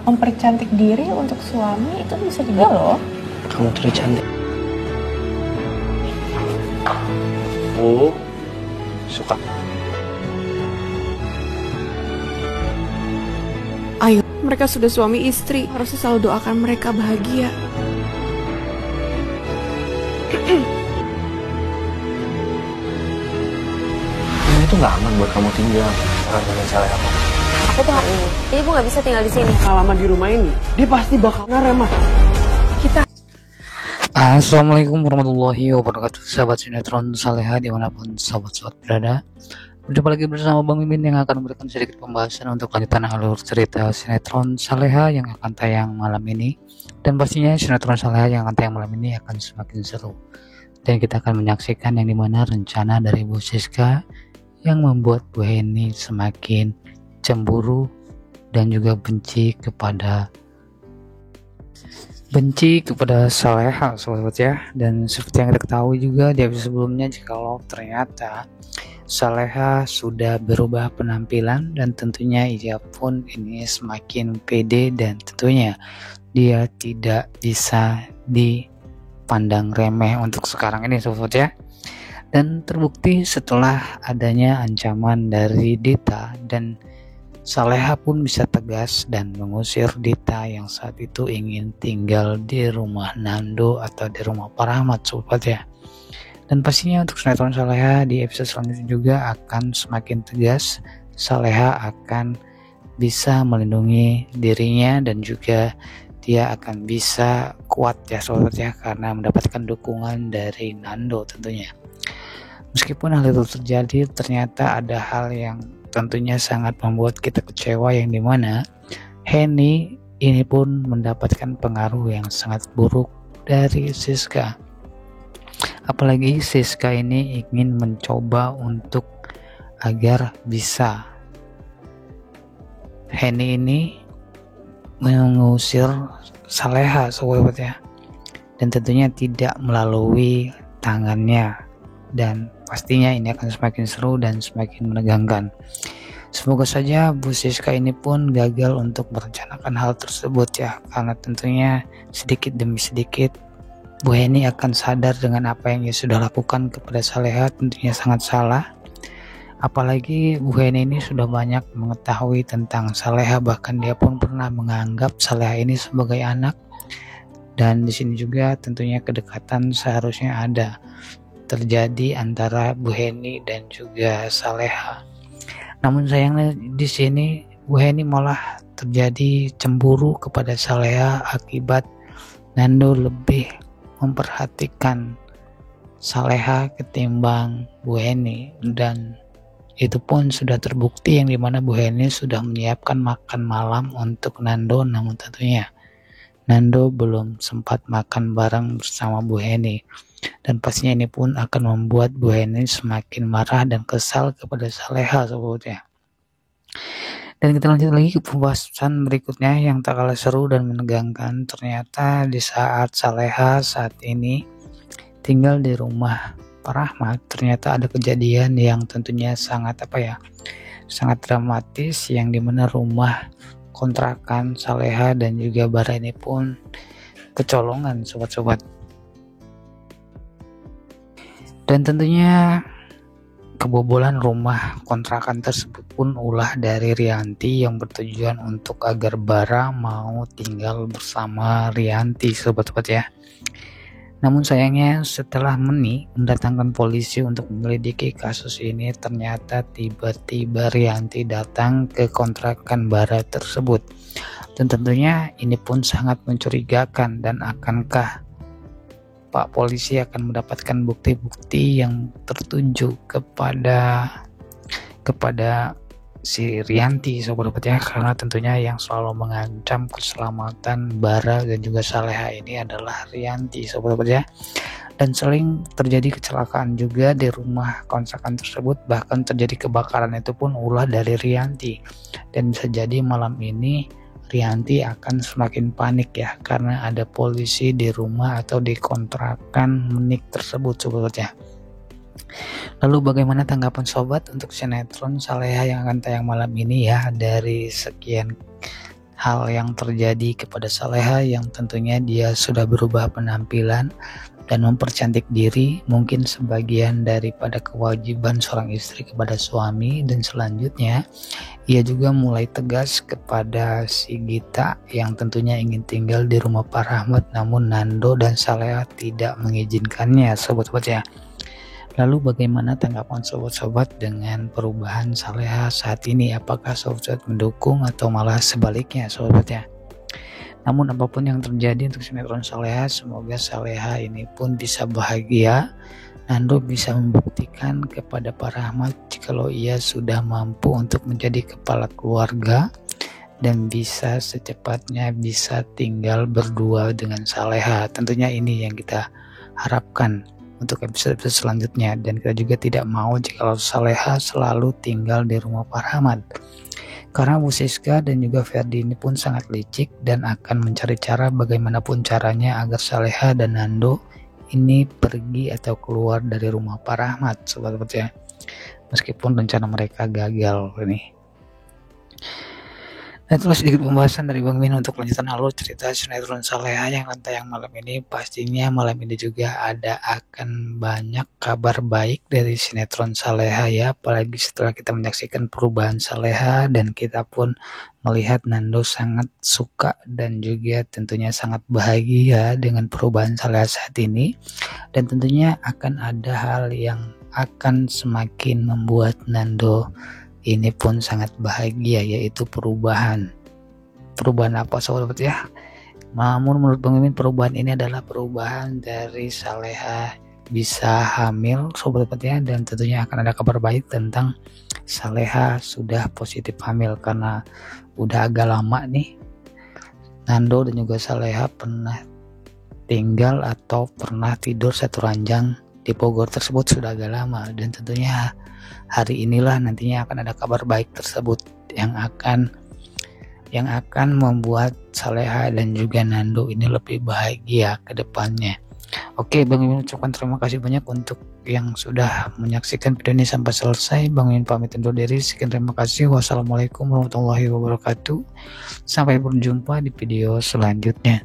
mempercantik diri untuk suami itu bisa juga loh. Kamu terlalu cantik. Oh, suka. Ayo, mereka sudah suami istri, harusnya selalu doakan mereka bahagia. Ini tuh nggak aman buat kamu tinggal. Orang dengan salah apa? Aku tuh hari ini, ibu nggak bisa tinggal di sini. Kalau lama di rumah ini, dia pasti bakal ngeremah. Assalamualaikum warahmatullahi wabarakatuh. Sahabat sinetron Saleha dimanapun sahabat-sahabat berada, berjumpa lagi bersama Bang Mimin yang akan memberikan sedikit pembahasan untuk lanjutan alur cerita sinetron Saleha yang akan tayang malam ini. Dan pastinya sinetron Saleha yang akan tayang malam ini akan semakin seru. Dan kita akan menyaksikan yang dimana rencana dari Bu Siska yang membuat Bu Heni semakin cemburu dan juga benci kepada Saleha, sobat ya. Dan seperti yang kita ketahui juga di episode sebelumnya, jikalau ternyata Saleha sudah berubah penampilan dan tentunya ia pun ini semakin pede dan tentunya dia tidak bisa dipandang remeh untuk sekarang ini, sobat ya. Dan terbukti setelah adanya ancaman dari Dita, dan Saleha pun bisa tegas dan mengusir Dita yang saat itu ingin tinggal di rumah Nando atau di rumah Pak Rahmat, sobat ya. Dan pastinya untuk sinetron Saleha di episode selanjutnya juga akan semakin tegas. Saleha akan bisa melindungi dirinya dan juga dia akan bisa kuat ya, sobat ya, karena mendapatkan dukungan dari Nando tentunya. Meskipun hal itu terjadi, ternyata ada hal yang tentunya sangat membuat kita kecewa, yang dimana Heni ini pun mendapatkan pengaruh yang sangat buruk dari Siska. Apalagi Siska ini ingin mencoba untuk agar bisa Heni ini mengusir Saleha, sobat ya, dan tentunya tidak melalui tangannya. Dan pastinya ini akan semakin seru dan semakin menegangkan. Semoga saja Bu Siska ini pun gagal untuk merencanakan hal tersebut ya, karena tentunya sedikit demi sedikit Bu Heni akan sadar dengan apa yang ia sudah lakukan kepada Saleha tentunya sangat salah. Apalagi Bu Heni ini sudah banyak mengetahui tentang Saleha, bahkan dia pun pernah menganggap Saleha ini sebagai anak. Dan di sini juga tentunya kedekatan seharusnya ada terjadi antara Bu Heni dan juga Saleha. Namun sayangnya di sini Bu Heni malah terjadi cemburu kepada Saleha akibat Nando lebih memperhatikan Saleha ketimbang Bu Heni, dan itu pun sudah terbukti yang dimana Bu Heni sudah menyiapkan makan malam untuk Nando, namun tentunya Nando belum sempat makan bareng bersama Bu Heni. Dan pastinya ini pun akan membuat Bu Heni semakin marah dan kesal kepada Saleha, sobatnya. Dan kita lanjut lagi ke pembahasan berikutnya yang tak kalah seru dan menegangkan. Ternyata di saat Saleha saat ini tinggal di rumah Pak Rahmat, ternyata ada kejadian yang tentunya sangat sangat dramatis, yang dimana rumah kontrakan Saleha dan juga Bara ini pun kecolongan, sobat-sobat. Dan tentunya kebobolan rumah kontrakan tersebut pun ulah dari Rianti yang bertujuan untuk agar Bara mau tinggal bersama Rianti, sobat-sobat ya. Namun sayangnya setelah Meni mendatangkan polisi untuk menyelidiki kasus ini, ternyata tiba-tiba Rianti datang ke kontrakan Bara tersebut. Dan tentunya ini pun sangat mencurigakan, dan akankah Pak polisi akan mendapatkan bukti-bukti yang tertuju kepada si Rianti, sobat ya, karena tentunya yang selalu mengancam keselamatan Bara dan juga Saleha ini adalah Rianti, sobat ya. Dan sering terjadi kecelakaan juga di rumah kontrakan tersebut, bahkan terjadi kebakaran itu pun ulah dari Rianti. Dan bisa jadi malam ini Rianti akan semakin panik ya, karena ada polisi di rumah atau di kontrakan Menik tersebut, sobat ya. Lalu bagaimana tanggapan sobat untuk sinetron Saleha yang akan tayang malam ini ya, dari sekian hal yang terjadi kepada Saleha yang tentunya dia sudah berubah penampilan dan mempercantik diri, mungkin sebagian daripada kewajiban seorang istri kepada suami. Dan selanjutnya ia juga mulai tegas kepada si Gita yang tentunya ingin tinggal di rumah Pak Rahmat, namun Nando dan Saleha tidak mengizinkannya, sobat-sobat ya. Lalu bagaimana tanggapan sobat-sobat dengan perubahan Saleha saat ini? Apakah sobat-sobat mendukung atau malah sebaliknya, sobat ya? Namun apapun yang terjadi untuk sinetron Saleha, semoga Saleha ini pun bisa bahagia. Nando bisa membuktikan kepada Pak Rahmat jikalau ia sudah mampu untuk menjadi kepala keluarga dan bisa secepatnya bisa tinggal berdua dengan Saleha. Tentunya ini yang kita harapkan untuk episode selanjutnya, dan kita juga tidak mau jika Saleha selalu tinggal di rumah Pak Rahmat, karena Bu Siska dan juga Ferdi ini pun sangat licik dan akan mencari cara bagaimanapun caranya agar Saleha dan Nando ini pergi atau keluar dari rumah Pak Rahmat, sobat-sobat ya, meskipun rencana mereka gagal ini. Nah, itulah sedikit pembahasan dari Bang Min untuk lanjutan alur cerita sinetron Saleha yang akan tayang malam ini. Pastinya malam ini juga akan banyak kabar baik dari sinetron Saleha ya, apalagi setelah kita menyaksikan perubahan Saleha dan kita pun melihat Nando sangat suka dan juga tentunya sangat bahagia dengan perubahan Saleha saat ini. Dan tentunya akan ada hal yang akan semakin membuat Nando ini pun sangat bahagia, yaitu perubahan apa, sobat ya. Namun menurut Bang Mimin, perubahan ini adalah perubahan dari Saleha bisa hamil, sobat ya, dan tentunya akan ada kabar baik tentang Saleha sudah positif hamil, karena udah agak lama nih Nando dan juga Saleha pernah tinggal atau pernah tidur satu ranjang di Bogor tersebut sudah agak lama, dan tentunya hari inilah nantinya akan ada kabar baik tersebut yang akan membuat Saleha dan juga Nando ini lebih bahagia ke depannya. Oke, Bang Mimin ucapkan terima kasih banyak untuk yang sudah menyaksikan video ini sampai selesai. Bang Mimin pamit undur diri. Sekian, terima kasih. Wassalamualaikum warahmatullahi wabarakatuh. Sampai berjumpa di video selanjutnya.